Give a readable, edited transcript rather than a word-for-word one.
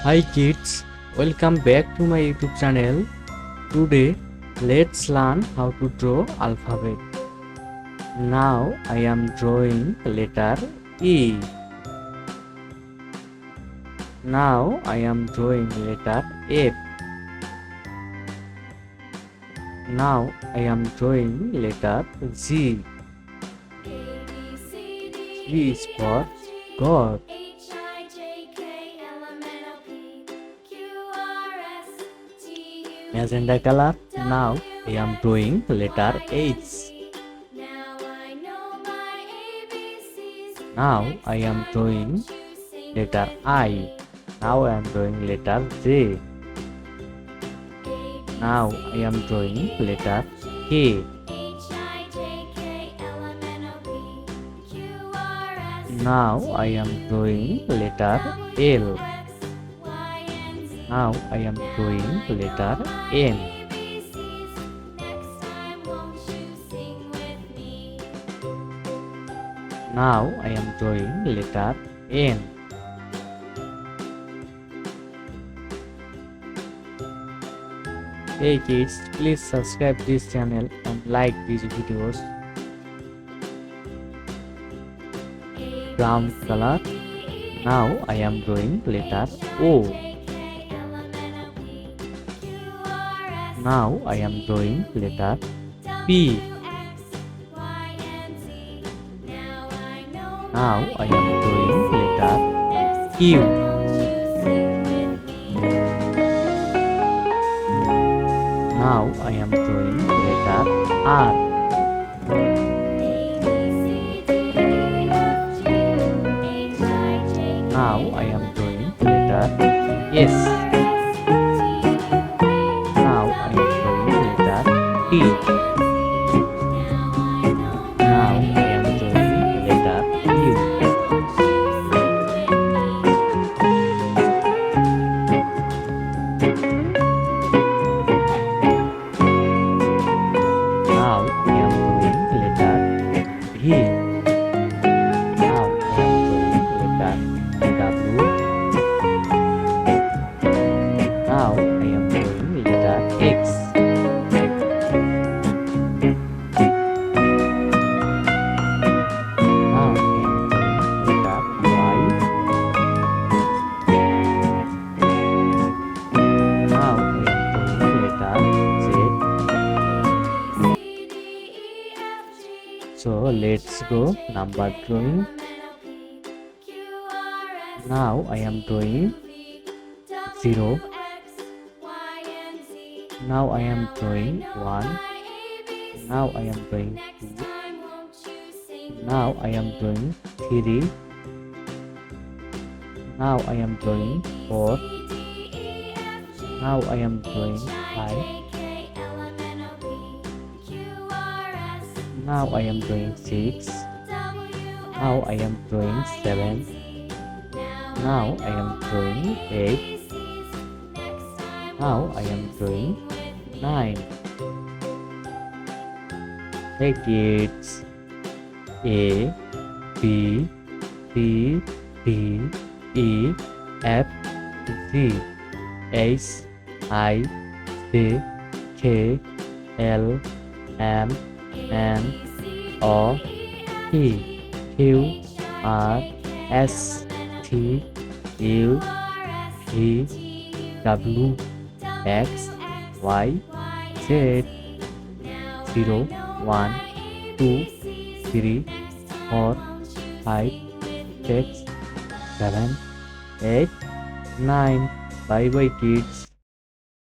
Hi kids, welcome back to my YouTube channel. Today, let's learn how to draw alphabet. Now I am drawing letter E. Now I am drawing letter F. Now I am drawing letter G. G is for God. Magenta color. Now I am drawing letter H. Now I am drawing letter I. Now I am drawing letter J. Now I am drawing letter K. Now I am drawing letter L. Now I am drawing letter N. Now I am drawing letter N. Hey kids, please subscribe this channel and like these videos. Brown color. Now I am drawing letter O. Now I am drawing letter P. Now I am drawing letter Q. Now I am drawing letter R. Now I am drawing letter S. Now I am drawing letter T. Now I am drawing letter U. Now I am drawing letter V. Now I am drawing letter W. Now I am drawing letter X. Now I am drawing letter Y. Now I am drawing letter Z. So let's go number drawing. Now I am drawing 0. Now I am drawing 1. Now I am drawing 2. Now I am drawing 3. Now I am drawing 4. Now I am drawing 5. Now I am drawing 6. Now I am drawing 7. Now I am drawing 8. Now I am drawing 9. Hey kids, A, B, C, D, E, F, G, H, I, J, K, L, M, N, O, P, Q, R, S, T, U, V, W, X, Y, Z. 0, 1, 2, 3, 4, 5, 6, 7, 8, 9. Bye bye kids.